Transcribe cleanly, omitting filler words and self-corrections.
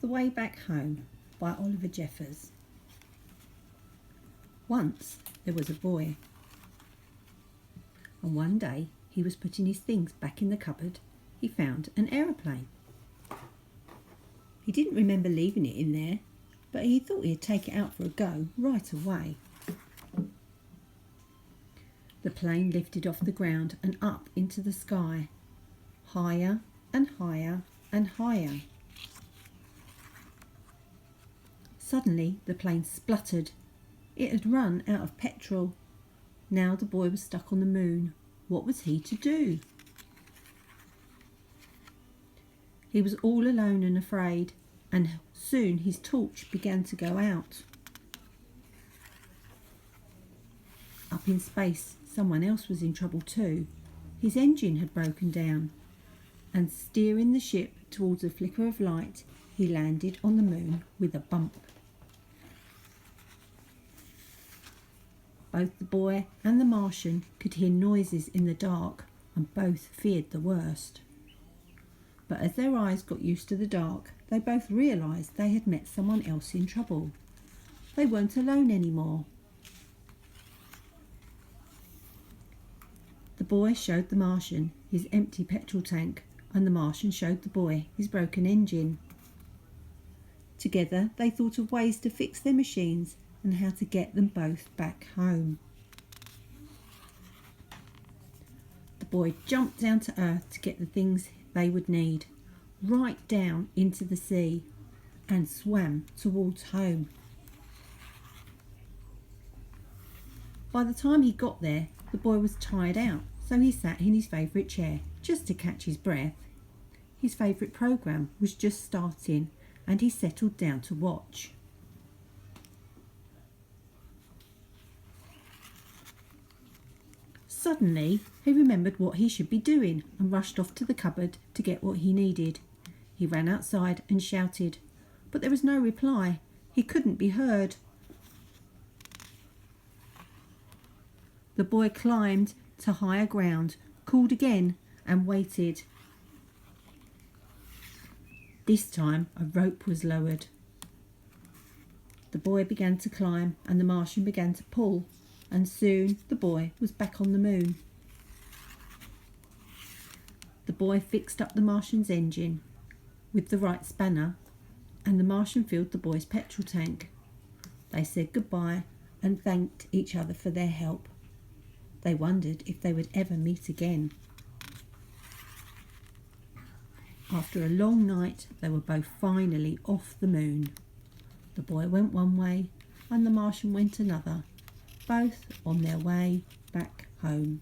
The Way Back Home by Oliver Jeffers. Once there was a boy, and one day he was putting his things back in the cupboard. He found an aeroplane. He didn't remember leaving it in there, but he thought he'd take it out for a go right away. The plane lifted off the ground and up into the sky, higher and higher and higher. Suddenly the plane spluttered. It had run out of petrol. Now the boy was stuck on the moon. What was he to do? He was all alone and afraid, and soon his torch began to go out. Up in space, someone else was in trouble too. His engine had broken down, and steering the ship towards a flicker of light, he landed on the moon with a bump. Both the boy and the Martian could hear noises in the dark, and both feared the worst. But as their eyes got used to the dark, they both realised they had met someone else in trouble. They weren't alone anymore. The boy showed the Martian his empty petrol tank, and the Martian showed the boy his broken engine. Together they thought of ways to fix their machines and how to get them both back home. The boy jumped down to earth to get the things they would need, right down into the sea, and swam towards home. By the time he got there, the boy was tired out, so he sat in his favourite chair just to catch his breath. His favourite programme was just starting, and he settled down to watch. Suddenly, he remembered what he should be doing and rushed off to the cupboard to get what he needed. He ran outside and shouted, but there was no reply. He couldn't be heard. The boy climbed to higher ground, called again, and waited. This time a rope was lowered. The boy began to climb, and the Martian began to pull, and soon the boy was back on the moon. The boy fixed up the Martian's engine with the right spanner, and the Martian filled the boy's petrol tank. They said goodbye and thanked each other for their help. They wondered if they would ever meet again. After a long night, they were both finally off the moon. The boy went one way and the Martian went another, both on their way back home.